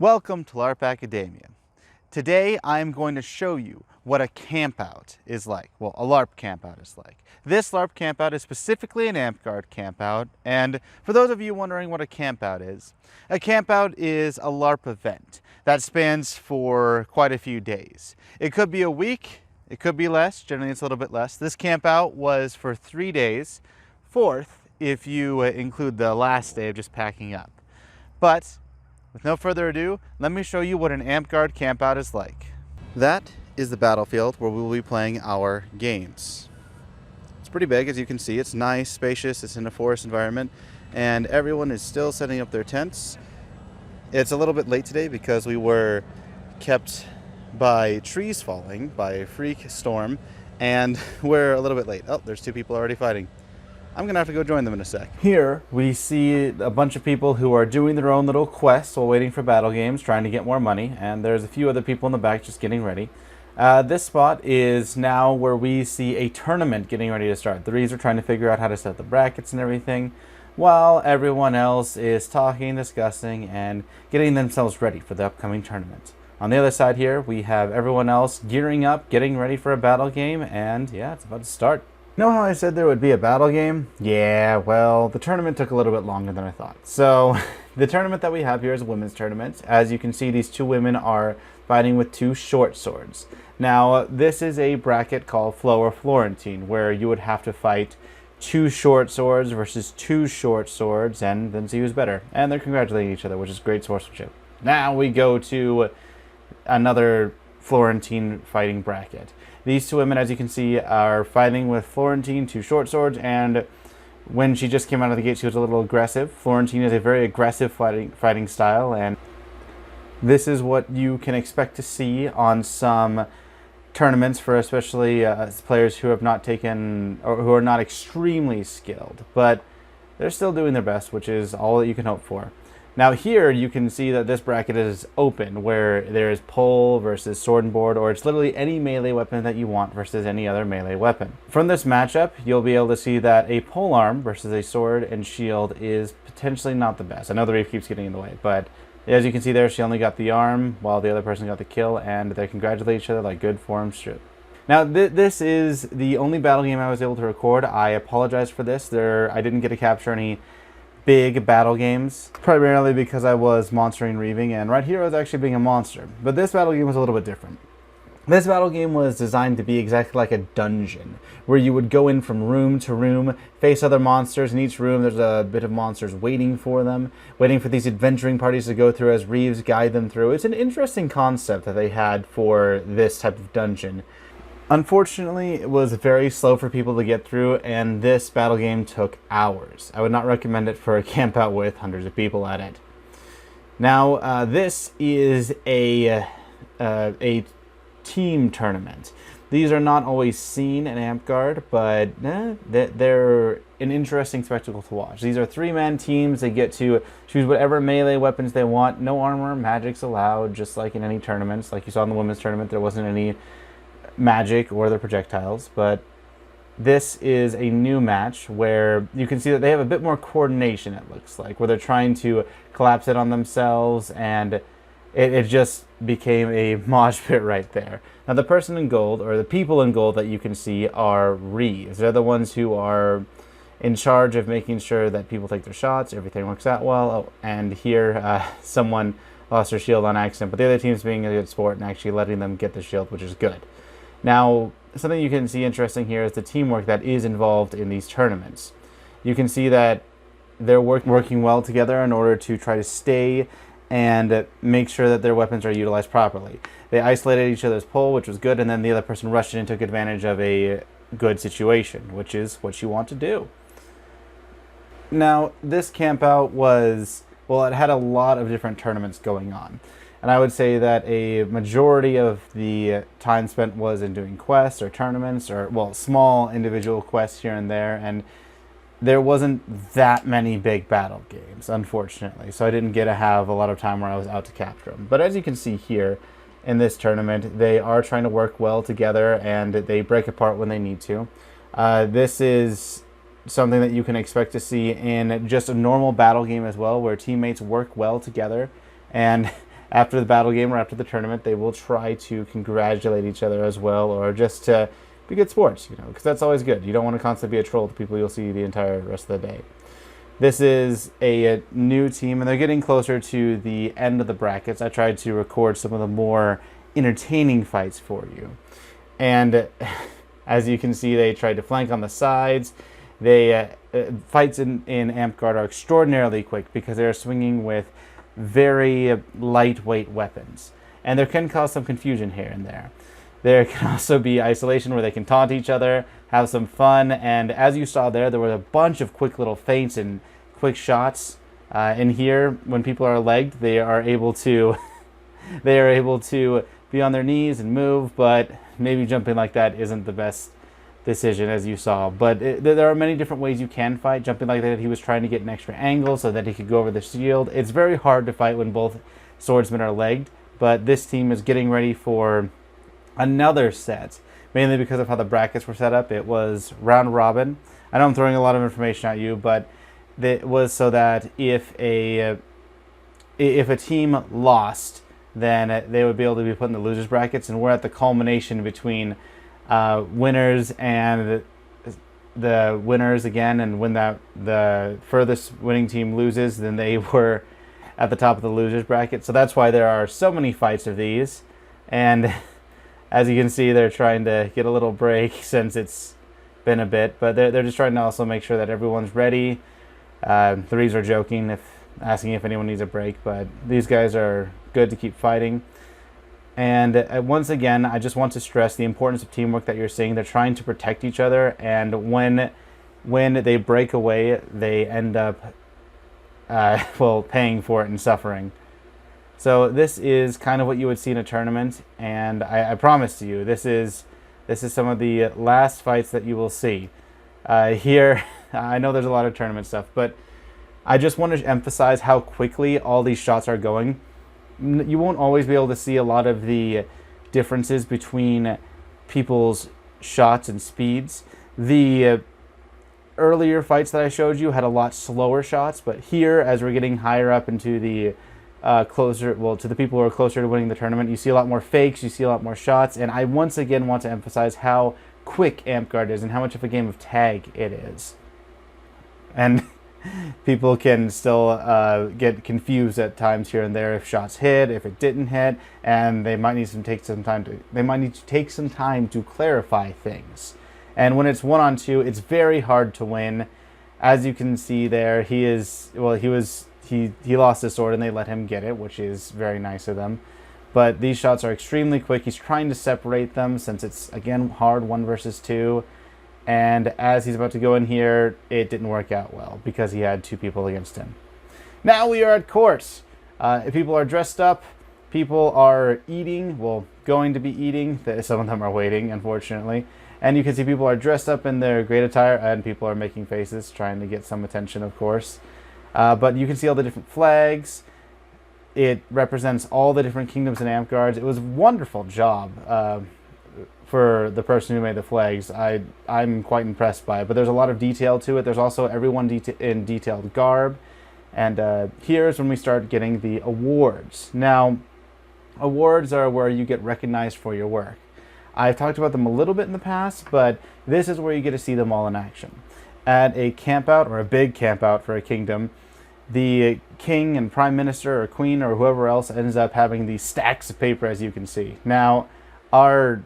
Welcome to Larp Academia. Today I'm going to show you what a campout is like. Well, a Larp campout is like. This Larp campout is specifically an Amtgard campout, and for those of you wondering what a campout is a Larp event that spans for quite a few days. It could be a week, it could be less, generally it's a little bit less. This campout was for 3 days, 4th if you include the last day of just packing up. But with no further ado, let me show you what an Amtgard campout is like. That is the battlefield where we will be playing our games. It's pretty big, as you can see. It's nice, spacious, it's in a forest environment, and everyone is still setting up their tents. It's a little bit late today because we were kept by trees falling, by a freak storm, and we're a little bit late. Oh, there's 2 people already fighting. I'm gonna have to go join them in a sec. Here we see a bunch of people who are doing their own little quests while waiting for battle games, trying to get more money, and there's a few other people in the back just getting ready. This spot is now where we see a tournament getting ready to start. The Rees are trying to figure out how to set the brackets and everything, while everyone else is talking, discussing, and getting themselves ready for the upcoming tournament. On the other side here, we have everyone else gearing up, getting ready for a battle game, and yeah, it's about to start. Know how I said there would be a battle game? Yeah, well, the tournament took a little bit longer than I thought. So, the tournament that we have here is a women's tournament. As you can see, these 2 women are fighting with 2 short swords. Now, this is a bracket called Flow or Florentine, where you would have to fight 2 short swords versus 2 short swords, and then see who's better. And they're congratulating each other, which is great sportsmanship. Now we go to another Florentine fighting bracket. These 2 women, as you can see, are fighting with Florentine, 2 short swords, and when she just came out of the gate, she was a little aggressive. Florentine is a very aggressive fighting style, and this is what you can expect to see on some tournaments for especially players who have not taken, or who are not extremely skilled, but they're still doing their best, which is all that you can hope for. Now here you can see that this bracket is open, where there is pole versus sword and board, or it's literally any melee weapon that you want versus any other melee weapon. From this matchup, you'll be able to see that a pole arm versus a sword and shield is potentially not the best. I know the Reef keeps getting in the way, but as you can see there, she only got the arm while the other person got the kill, and they congratulate each other like good forms should. Now this is the only battle game I was able to record. I apologize for this. I didn't get to capture any big battle games, primarily because I was monstering Reaving, and right here I was actually being a monster. But this battle game was a little bit different. This battle game was designed to be exactly like a dungeon, where you would go in from room to room, face other monsters. In each room there's a bit of monsters waiting for them, waiting for these adventuring parties to go through as Reeves guide them through. It's an interesting concept that they had for this type of dungeon. Unfortunately, it was very slow for people to get through, and this battle game took hours. I would not recommend it for a campout with hundreds of people at it. Now, this is a team tournament. These are not always seen in Amtgard, but they're an interesting spectacle to watch. These are 3-man teams. They get to choose whatever melee weapons they want. No armor, magic's allowed, just like in any tournaments. Like you saw in the women's tournament, there wasn't any magic or their projectiles, but this is a new match where you can see that they have a bit more coordination, it looks like, where they're trying to collapse it on themselves, and it just became a mosh pit right there. Now the person in gold, or the people in gold that you can see, are Reeves. They're the ones who are in charge of making sure that people take their shots, everything works out well. Oh, and here someone lost their shield on accident, but the other team's being a good sport and actually letting them get the shield, which is good. Now, something you can see interesting here is the teamwork that is involved in these tournaments. You can see that they're working well together in order to try to stay and make sure that their weapons are utilized properly. They isolated each other's pole, which was good, and then the other person rushed in and took advantage of a good situation, which is what you want to do. Now, this campout was, well, it had a lot of different tournaments going on. And I would say that a majority of the time spent was in doing quests or tournaments, or, well, small individual quests here and there, and there wasn't that many big battle games, unfortunately, so I didn't get to have a lot of time where I was out to capture them. But as you can see here in this tournament, they are trying to work well together, and they break apart when they need to. This is something that you can expect to see in just a normal battle game as well, where teammates work well together. And after the battle game or after the tournament, they will try to congratulate each other as well, or just to be good sports, because that's always good. You don't want to constantly be a troll to people you'll see the entire rest of the day. This is a new team, and they're getting closer to the end of the brackets. I tried to record some of the more entertaining fights for you. And as you can see, they tried to flank on the sides. Fights in Amtgard are extraordinarily quick because they're swinging with very lightweight weapons. And there can cause some confusion here and there. There can also be isolation where they can taunt each other, have some fun, and as you saw there were a bunch of quick little feints and quick shots. In here, when people are legged, they are able to be on their knees and move, but maybe jumping like that isn't the best decision, as you saw. But there are many different ways you can fight. Jumping like that, he was trying to get an extra angle so that he could go over the shield. It's very hard to fight when both swordsmen are legged, but this team is getting ready for another set, mainly because of how the brackets were set up. It was round robin. I know I'm throwing a lot of information at you, but it was so that if a team lost, then they would be able to be put in the losers brackets, and we're at the culmination between winners and the winners again, and when the furthest winning team loses, then they were at the top of the losers bracket. So that's why there are so many fights of these, and as you can see, they're trying to get a little break since it's been a bit, but they're just trying to also make sure that everyone's ready. The Reeves are joking, asking if anyone needs a break, but these guys are good to keep fighting. And once again, I just want to stress the importance of teamwork that you're seeing. They're trying to protect each other, and when they break away, they end up paying for it and suffering. So this is kind of what you would see in a tournament, and I promise to you, this is some of the last fights that you will see. Here, I know there's a lot of tournament stuff, but I just want to emphasize how quickly all these shots are going. You won't always be able to see a lot of the differences between people's shots and speeds. The earlier fights that I showed you had a lot slower shots, but here, as we're getting higher up into the to the people who are closer to winning the tournament, you see a lot more fakes, you see a lot more shots, and I once again want to emphasize how quick Amtgard is and how much of a game of tag it is. And people can still get confused at times here and there if shots hit, if it didn't hit, and they might need to take some time to clarify things. And when it's 1-on-2, it's very hard to win. As you can see there, he lost his sword and they let him get it, which is very nice of them. But these shots are extremely quick. He's trying to separate them since it's, again, hard 1 versus 2. And as he's about to go in here, it didn't work out well because he had 2 people against him. Now we are at court. People are dressed up. People are eating. Well, going to be eating. Some of them are waiting, unfortunately. And you can see people are dressed up in their great attire, and people are making faces, trying to get some attention, of course. But you can see all the different flags. It represents all the different kingdoms in Amtgard. It was a wonderful job for the person who made the flags. I'm quite impressed by it. But there's a lot of detail to it. There's also everyone in detailed garb. And here's when we start getting the awards. Now, awards are where you get recognized for your work. I've talked about them a little bit in the past, but this is where you get to see them all in action. At a campout, or a big campout for a kingdom, the king and prime minister or queen or whoever else ends up having these stacks of paper, as you can see. Now, our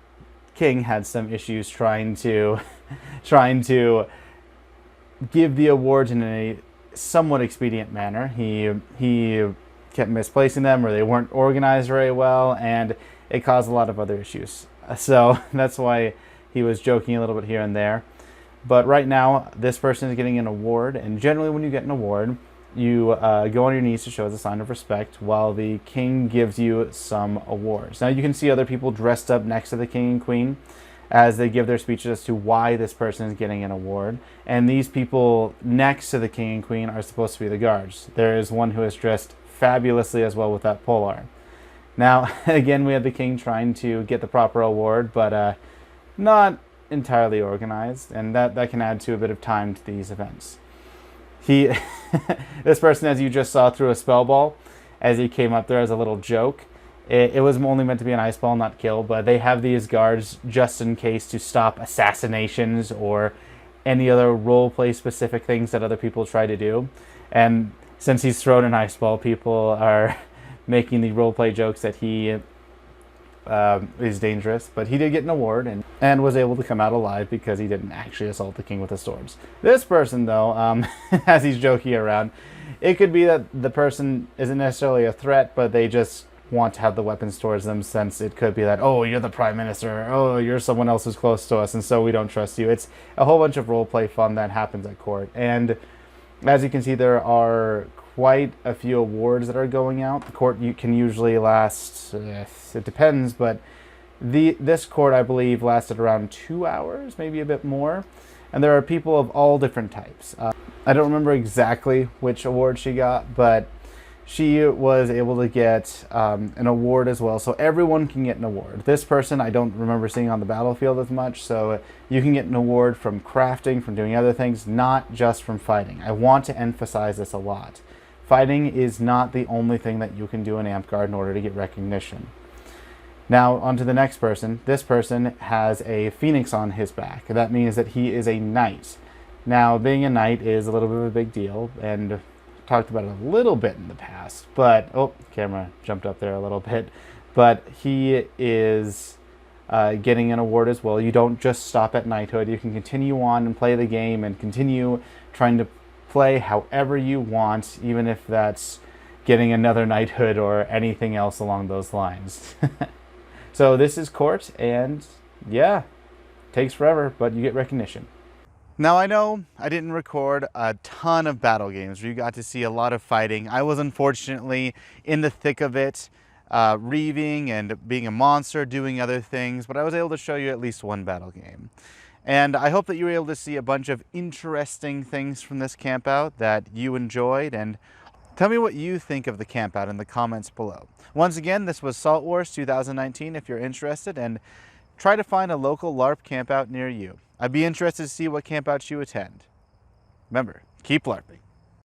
king had some issues trying to give the awards in a somewhat expedient manner. He kept misplacing them, or they weren't organized very well, and it caused a lot of other issues. So that's why he was joking a little bit here and there. But right now, this person is getting an award, and generally when you get an award, you go on your knees to show as a sign of respect while the king gives you some awards. Now you can see other people dressed up next to the king and queen as they give their speeches as to why this person is getting an award. And these people next to the king and queen are supposed to be the guards. There is one who is dressed fabulously as well with that polearm. Now, again, we have the king trying to get the proper award, but not entirely organized, and that can add to a bit of time to these events. This person, as you just saw, threw a spell ball, as he came up there as a little joke. It was only meant to be an ice ball, not kill, but they have these guards just in case to stop assassinations or any other roleplay specific things that other people try to do. And since he's thrown an ice ball, people are making the roleplay jokes that he is dangerous. But he did get an award and was able to come out alive because he didn't actually assault the king with the swords. This person, though, as he's joking around, it could be that the person isn't necessarily a threat, but they just want to have the weapons towards them, since it could be that, oh, you're the prime minister, oh, you're someone else who's close to us, and so we don't trust you. It's a whole bunch of roleplay fun that happens at court. And as you can see, there are quite a few awards that are going out. The court can usually last, it depends, but this court, I believe, lasted around 2 hours, maybe a bit more. And there are people of all different types. I don't remember exactly which award she got, but she was able to get an award as well. So everyone can get an award. This person I don't remember seeing on the battlefield as much, so you can get an award from crafting, from doing other things, not just from fighting. I want to emphasize this a lot. Fighting is not the only thing that you can do in Amtgard in order to get recognition. Now, on to the next person. This person has a phoenix on his back. That means that he is a knight. Now, being a knight is a little bit of a big deal, and talked about it a little bit in the past, but oh, camera jumped up there a little bit. But he is getting an award as well. You don't just stop at knighthood. You can continue on and play the game and continue trying to play however you want, even if that's getting another knighthood or anything else along those lines. So this is court, and yeah, takes forever, but you get recognition. Now, I know I didn't record a ton of battle games where you got to see a lot of fighting. I was unfortunately in the thick of it, reaving and being a monster, doing other things, but I was able to show you at least one battle game. And I hope that you were able to see a bunch of interesting things from this campout that you enjoyed, and tell me what you think of the campout in the comments below. Once again, this was Salt Wars 2019 if you're interested, and try to find a local LARP campout near you. I'd be interested to see what campouts you attend. Remember, keep LARPing.